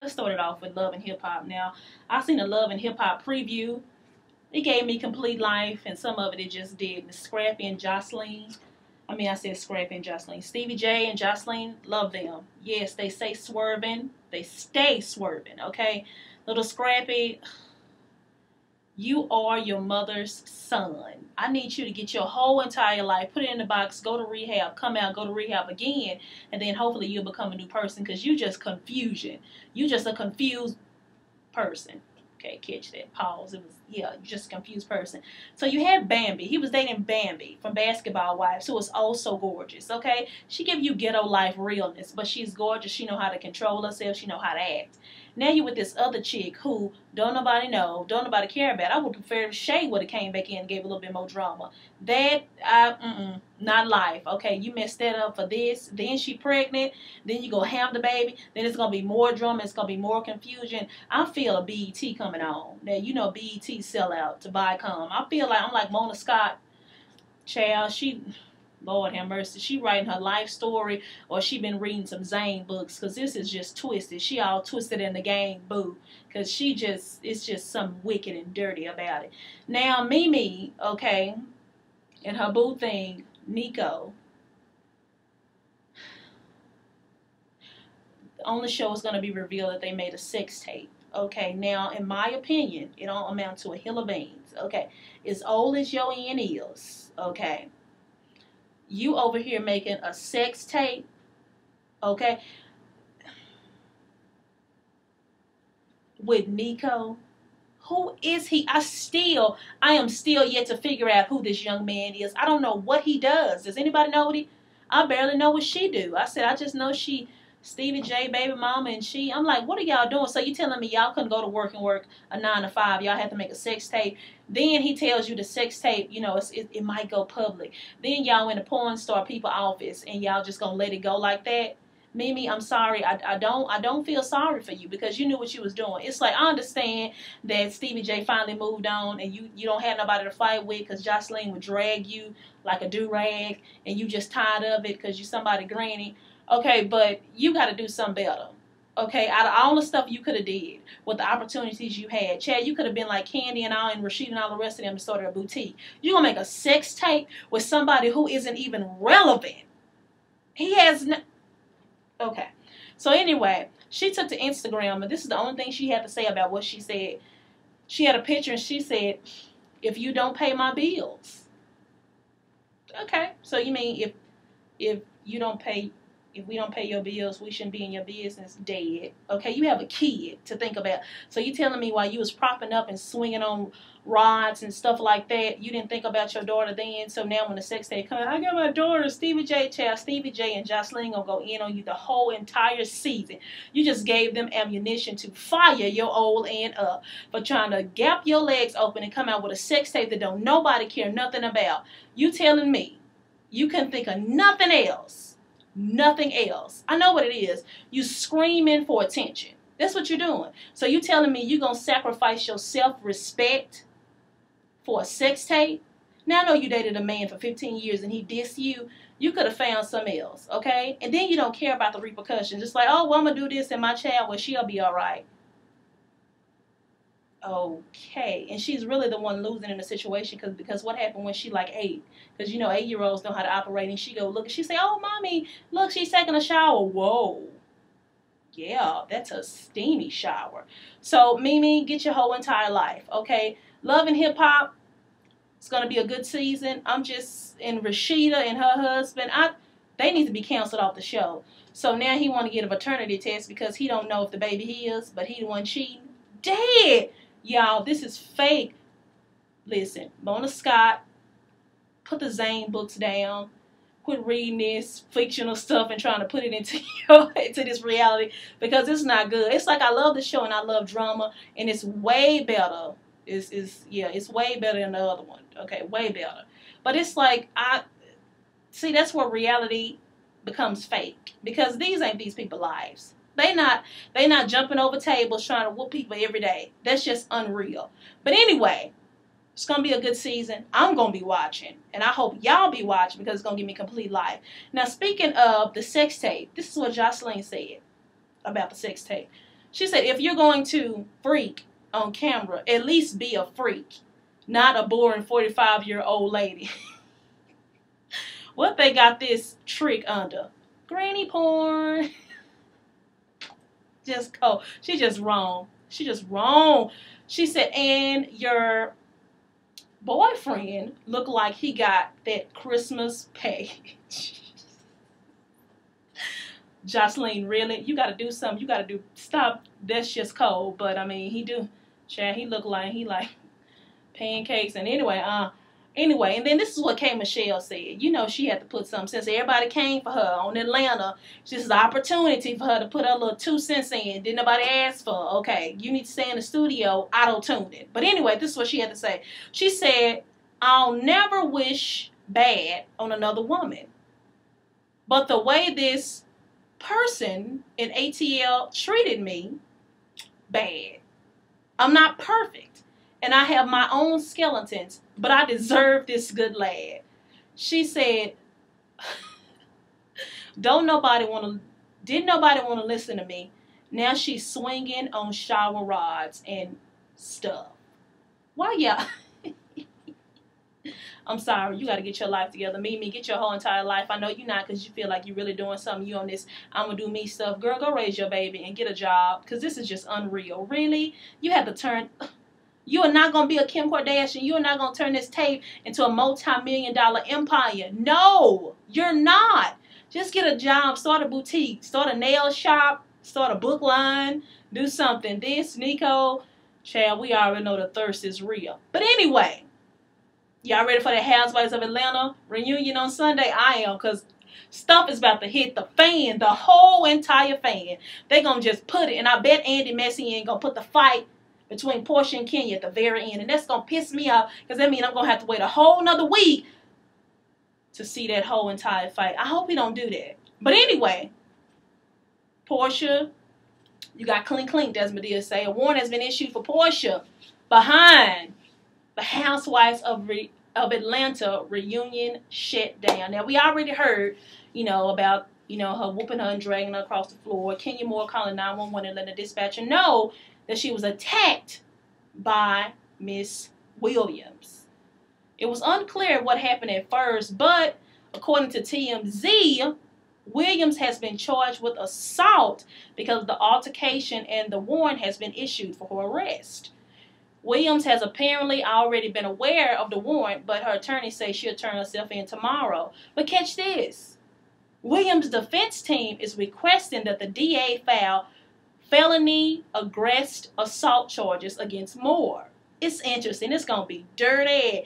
Let's start it off with Love and Hip Hop. Now, I seen a Love and Hip Hop preview. It gave me complete life, and some of it just did. Scrappy and Jocelyn. I said Scrappy and Jocelyn. Stevie J and Jocelyn, love them. Yes, they say swerving. They stay swerving, okay? Little Scrappy, you are your mother's son. I need you to get your whole entire life, put it in the box, go to rehab, come out, go to rehab again, and then hopefully you'll become a new person because you just confusion. You just a confused person. Okay, catch that. Pause. It was, yeah, just a confused person. So you had Bambi. He was dating Bambi from Basketball Wives, who was also gorgeous, okay? She give you ghetto life realness, but she's gorgeous. She know how to control herself. She know how to act. Now you with this other chick who don't nobody know, don't nobody care about. I would prefer if Shay would have came back in and gave a little bit more drama. That, not life. Okay, you messed that up for this. Then she pregnant. Then you go have the baby. Then it's going to be more drama. It's going to be more confusion. I feel a BET coming on. Now, you know BET sell out to Viacom. I feel like I'm like Mona Scott. Child, Lord have mercy, she writing her life story, or she been reading some Zane books, because this is just twisted. She all twisted in the game, boo, because it's just something wicked and dirty about it. Now, Mimi, okay, and her boo thing, Nico, on the show is going to be revealed that they made a sex tape. Okay, now, in my opinion, it don't amount to a hill of beans. Okay, as old as your end is, okay, you over here making a sex tape, okay, with Nico. Who is he? I am still yet to figure out who this young man is. I don't know what he does. Does anybody know what I barely know what she do. I just know she Stevie J baby mama, and I'm like, what are y'all doing? So you telling me y'all couldn't go to work and work a 9 to 5? Y'all have to make a sex tape. Then he tells you the sex tape, you know, it might go public. Then y'all in a porn star people office and y'all just gonna let it go like that. Mimi, I'm sorry. I don't feel sorry for you because you knew what you was doing. It's like, I understand that Stevie J finally moved on and you don't have nobody to fight with because Jocelyn would drag you like a do-rag and you just tired of it because you somebody granny. Okay, but you got to do something better. Okay, out of all the stuff you could have did with the opportunities you had, Chad, you could have been like Candy and all and Rashid and all the rest of them and started a boutique. You're going to make a sex tape with somebody who isn't even relevant. He has no... Okay, so anyway, she took to Instagram, and this is the only thing she had to say about what she said. She had a picture, and she said, if you don't pay my bills. Okay, so you mean if you don't pay... If we don't pay your bills, we shouldn't be in your business. Dead. Okay, you have a kid to think about. So you telling me while you was propping up and swinging on rods and stuff like that, you didn't think about your daughter then? So now when the sex tape comes, I got my daughter, Stevie J, child. Stevie J and Jocelyn gonna go in on you the whole entire season. You just gave them ammunition to fire your old aunt up for trying to gap your legs open and come out with a sex tape that don't nobody care nothing about. You telling me you couldn't think of nothing else? Nothing else. I know what it is. You screaming for attention. That's what you're doing. So you telling me you're going to sacrifice your self-respect for a sex tape? Now I know you dated a man for 15 years and he dissed you. You could have found something else, okay? And then you don't care about the repercussions. Just like, oh, well, I'm going to do this and my child, well, she'll be all right. Okay, and she's really the one losing in the situation because what happened when she like 8? Because you know 8-year-olds know how to operate, and she go look and she say, "Oh, mommy, look, she's taking a shower." Whoa, yeah, that's a steamy shower. So Mimi, get your whole entire life, okay? Love and Hip Hop. It's gonna be a good season. I'm just and Rashida and her husband. They need to be canceled off the show. So now he want to get a paternity test because he don't know if the baby his, but he the one cheating. Dead. Y'all, this is fake. Listen, Mona Scott, put the Zane books down. Quit reading this fictional stuff and trying to put it into into this reality because it's not good. It's like I love the show and I love drama and it's way better. It's way better than the other one. Okay, way better. But it's like that's where reality becomes fake because these ain't these people's lives. They not jumping over tables trying to whoop people every day. That's just unreal. But anyway, it's going to be a good season. I'm going to be watching. And I hope y'all be watching because it's going to give me complete life. Now, speaking of the sex tape, this is what Jocelyn said about the sex tape. She said, if you're going to freak on camera, at least be a freak, not a boring 45-year-old lady. What they got this trick under? Granny porn. Just cold. She just wrong. She just wrong. She said, and your boyfriend looked like he got that Christmas package. Jocelyn, really? You got to do something. You got to do, stop. That's just cold. But, I mean, he do, Chad, he look like, he like pancakes. And anyway, and then this is what K. Michelle said. You know, she had to put something, since everybody came for her on Atlanta. This is an opportunity for her to put her little 2 cents in. Didn't nobody ask for? Okay, you need to stay in the studio, auto-tune it. But anyway, this is what she had to say. She said, I'll never wish bad on another woman. But the way this person in ATL treated me, bad. I'm not perfect, and I have my own skeletons, but I deserve this good lad. She said, didn't nobody want to listen to me. Now she's swinging on shower rods and stuff. Why y'all? I'm sorry, you got to get your life together. Mimi, get your whole entire life. I know you're not, because you feel like you're really doing something. You on this, I'm going to do me stuff. Girl, go raise your baby and get a job, because this is just unreal. Really? You have to turn, you are not going to be a Kim Kardashian. You are not going to turn this tape into a multi-million-dollar empire. No, you're not. Just get a job, start a boutique, start a nail shop, start a book line, do something. This, Nico, child, we already know the thirst is real. But anyway, y'all ready for the Housewives of Atlanta reunion on Sunday? I am, because stuff is about to hit the fan, the whole entire fan. They're going to just put it, and I bet Andy Messy ain't going to put the fight between Porsha and Kenya at the very end, and that's going to piss me off, because that means I'm going to have to wait a whole nother week to see that whole entire fight. I hope he don't do that. But anyway, Porsha, you got clink clink, Desmond did say. A warrant has been issued for Porsha behind the Housewives of Atlanta reunion shut down. Now, we already heard, about, her whooping her and dragging her across the floor. Kenya Moore calling 911 and letting the dispatcher know that she was attacked by Miss Williams. It was unclear what happened at first, but according to TMZ, Williams has been charged with assault because of the altercation, and the warrant has been issued for her arrest. Williams has apparently already been aware of the warrant, but her attorney says she'll turn herself in tomorrow. But catch this. Williams' defense team is requesting that the DA file felony aggressed assault charges against Moore. It's interesting. It's going to be dirty.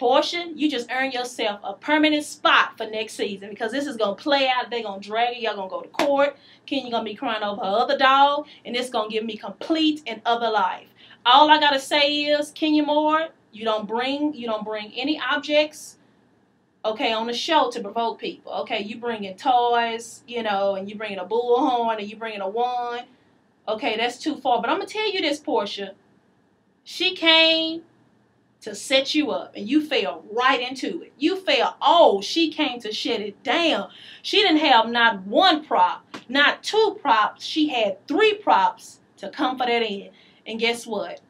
Porsha, you just earned yourself a permanent spot for next season, because this is going to play out. They're going to drag you. Y'all going to go to court. Kenya going to be crying over her other dog, and it's going to give me complete and other life. All I got to say is, Kenya Moore, you don't bring any objects, okay, on the show to provoke people. Okay, you bringing toys, and you bringing a bullhorn, and you bringing a wand. Okay, that's too far. But I'm going to tell you this, Porsha. She came to set you up, and you fell right into it. You fell, she came to shut it down. She didn't have not one prop, not 2 props. She had 3 props to come for that end. And guess what?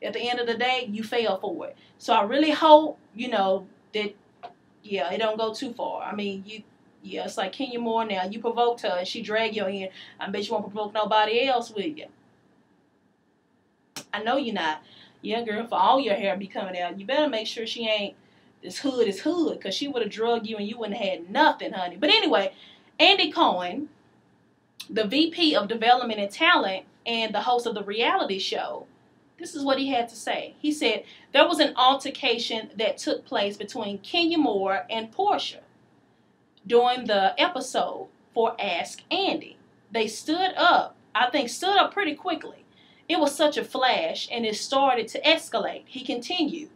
At the end of the day, you fell for it. So I really hope, that, it don't go too far. I mean, it's like Kenya Moore now. You provoked her, and she dragged you in. I bet you won't provoke nobody else with you. I know you're not. Yeah, girl, for all your hair be coming out, you better make sure she ain't as hood as hood, because she would have drugged you and you wouldn't have had nothing, honey. But anyway, Andy Cohen, the VP of Development and Talent and the host of the reality show, this is what he had to say. He said, there was an altercation that took place between Kenya Moore and Porsha during the episode for Ask Andy. They stood up pretty quickly. It was such a flash, and it started to escalate. He continued,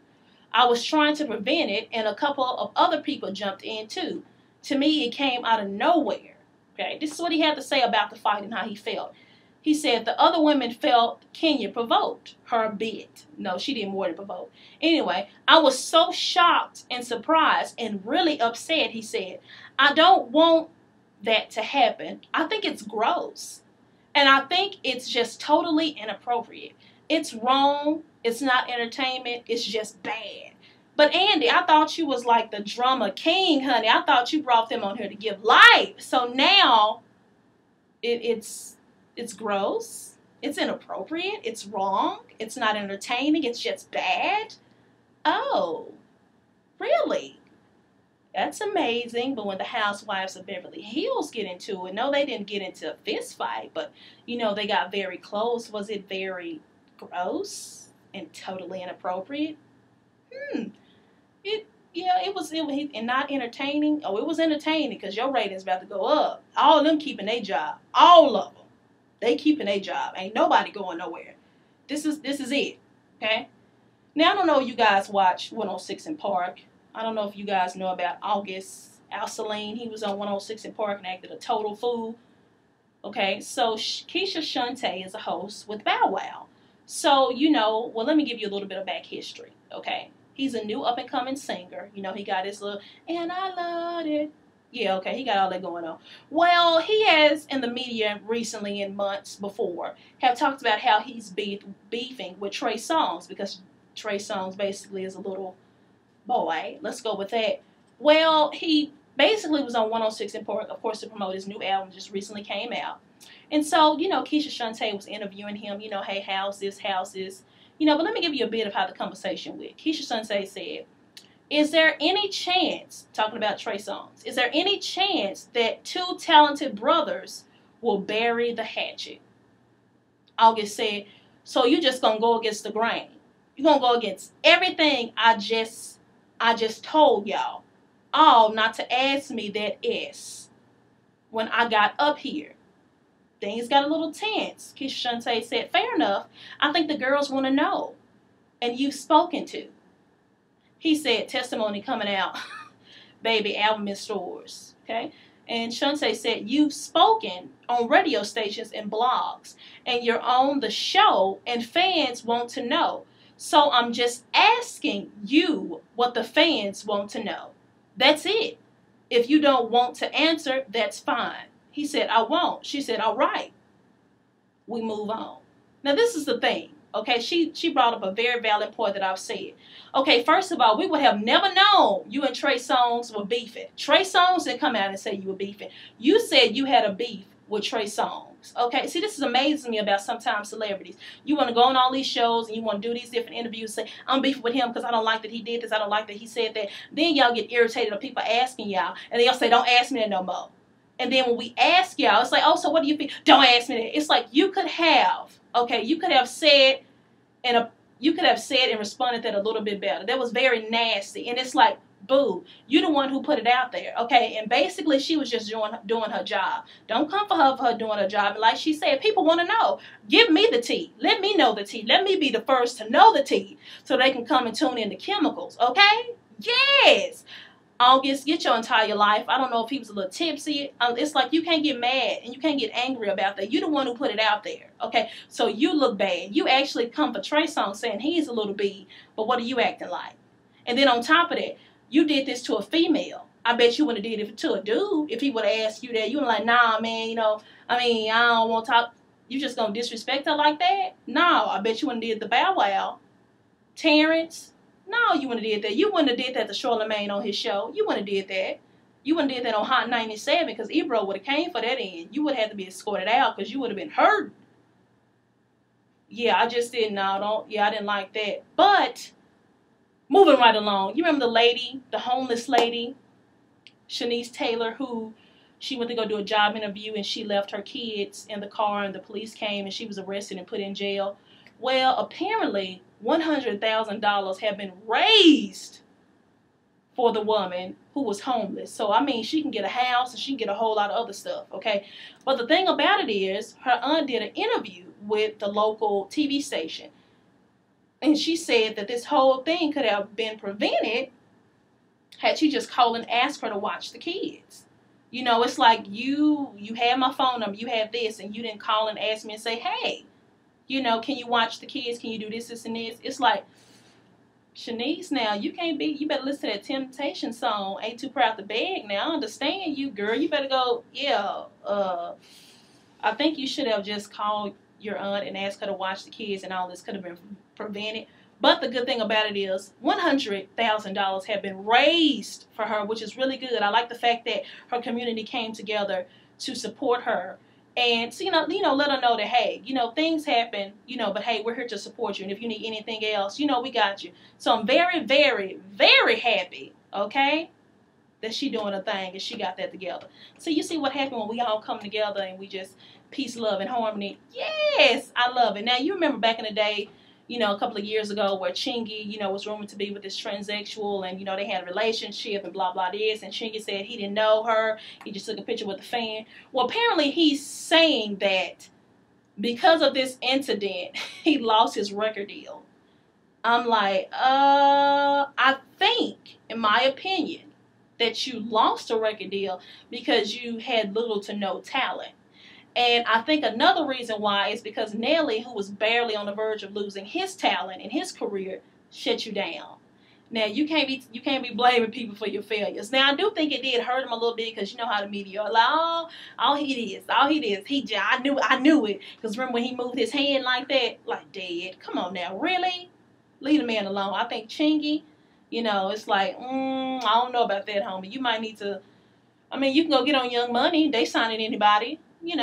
I was trying to prevent it, and a couple of other people jumped in too. To me, it came out of nowhere. Okay, this is what he had to say about the fight and how he felt. He said the other women felt Kenya provoked her a bit. No, she didn't more than provoke. Anyway, I was so shocked and surprised and really upset, he said. I don't want that to happen. I think it's gross. And I think it's just totally inappropriate. It's wrong. It's not entertainment. It's just bad. But Andy, I thought you was like the drama king, honey. I thought you brought them on here to give life. So now it's gross. It's inappropriate. It's wrong. It's not entertaining. It's just bad. Oh, really? That's amazing. But when the Housewives of Beverly Hills get into it, no, they didn't get into a fist fight, but, you know, they got very close. Was it very gross and totally inappropriate? It was and not entertaining. Oh, it was entertaining because your rating's about to go up. All of them keeping their job. All of them. They keeping their job. Ain't nobody going nowhere. This is it. Okay? Now, I don't know if you guys watch 106 in Park. I don't know if you guys know about August Alsine. He was on 106 in Park and acted a total fool. Okay, so Keisha Shante is a host with Bow Wow. So, you know, well, let me give you a little bit of back history, okay? He's a new up-and-coming singer. You know, he got his little, and I loved it. Yeah, okay, he got all that going on. Well, he has, in the media recently and months before, have talked about how he's beefing with Trey Songz because Trey Songz basically is a little boy. Let's go with that. Well, he basically was on 106 in Park, of course, to promote his new album just recently came out. And so, you know, Keisha Shante was interviewing him, you know, hey, how's this, you know, but let me give you a bit of how the conversation went. Keisha Shante said, is there any chance, talking about Trey Songz, is there any chance that two talented brothers will bury the hatchet? August said, so you just gonna go against the grain. You're gonna go against everything I just told y'all. All not to ask me that S. When I got up here, things got a little tense. Keisha Shante said, fair enough. I think the girls want to know. And you've spoken to. He said, testimony coming out. Baby, album in stores. Okay? And Shante said, you've spoken on radio stations and blogs. And you're on the show and fans want to know. So I'm just asking you what the fans want to know. That's it. If you don't want to answer, that's fine. He said, I won't. She said, all right. We move on. Now, this is the thing, okay? She brought up a very valid point that I've said. Okay, first of all, we would have never known you and Trey Songz were beefing. Trey Songz didn't come out and say you were beefing. You said you had a beef with Trey Songz. Okay, see, this is amazing to me about sometimes celebrities. You want to go on all these shows and you want to do these different interviews, say, I'm beefing with him because I don't like that he did this, I don't like that he said that. Then y'all get irritated of people asking y'all, and then y'all say, don't ask me that no more. And then when we ask y'all, it's like, oh, so what do you think? Don't ask me that. It's like you could have, okay, you could have said and responded that a little bit better. That was very nasty. And it's like, boo, you the one who put it out there, okay? And basically, she was just doing her job. Don't come for her doing her job. And like she said, people want to know. Give me the tea. Let me know the tea. Let me be the first to know the tea so they can come and tune in the chemicals, okay? Yes. August, get your entire life. I don't know if he was a little tipsy. It's like you can't get mad and you can't get angry about that. You're the one who put it out there, okay? So you look bad. You actually come for Trey Songz saying he's a little B, but what are you acting like? And then on top of that, you did this to a female. I bet you wouldn't have did it to a dude if he would have asked you that. You were like, nah, man, you know, I mean, I don't want to talk. You just going to disrespect her like that? No, I bet you wouldn't have did the Bow Wow. Terrence, no, you wouldn't have did that. You wouldn't have did that to Charlamagne on his show. You wouldn't have did that. You wouldn't have did that on Hot 97 because Ebro would have came for that end. You would have had to be escorted out because you would have been hurt. Yeah, I just didn't. I didn't like that. But moving right along, you remember the lady, the homeless lady, Shanice Taylor, who she went to go do a job interview and she left her kids in the car and the police came and she was arrested and put in jail. Well, apparently $100,000 have been raised for the woman who was homeless. So, I mean, she can get a house and she can get a whole lot of other stuff, okay? But the thing about it is her aunt did an interview with the local TV station. And she said that this whole thing could have been prevented had she just called and asked her to watch the kids. You know, it's like you had my phone number, you had this, and you didn't call and ask me and say, hey, you know, can you watch the kids? Can you do this, and this? It's like, Shanice, now, you better listen to that Temptation song, Ain't Too Proud to Beg. Now, I understand you, girl. You better go, yeah, I think you should have just called your aunt and asked her to watch the kids, and all this could have been prevented. But the good thing about it is $100,000 have been raised for her, which is really good. I like the fact that her community came together to support her. And so, let her know that, hey, things happen, but hey, we're here to support you. And if you need anything else, we got you. So I'm very, very, very happy, okay, that she doing a thing and she got that together. So you see what happened when we all come together and we just peace, love, and harmony. Yes, I love it. Now, you remember back in the day, a couple of years ago where Chingy, was rumored to be with this transsexual, and, they had a relationship and blah, blah, this, and Chingy said he didn't know her. He just took a picture with a fan. Well, apparently he's saying that because of this incident, he lost his record deal. I'm like, I think, in my opinion, that you lost a record deal because you had little to no talent. And I think another reason why is because Nelly, who was barely on the verge of losing his talent and his career, shut you down. Now, you can't be blaming people for your failures. Now, I do think it did hurt him a little bit because you know how the media are like, oh, all he is. I knew it. Because remember when he moved his hand like that? Like, dead. Come on now, really? Leave the man alone. I think Chingy, it's like, I don't know about that, homie. You might need to, you can go get on Young Money. They signing anybody. You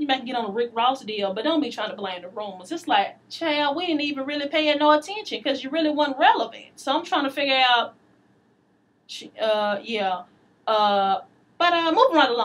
might get on a Rick Ross deal, but don't be trying to blame the rumors. It's like, child, we didn't even really pay no attention because you really wasn't relevant. So I'm trying to figure out, but moving right along.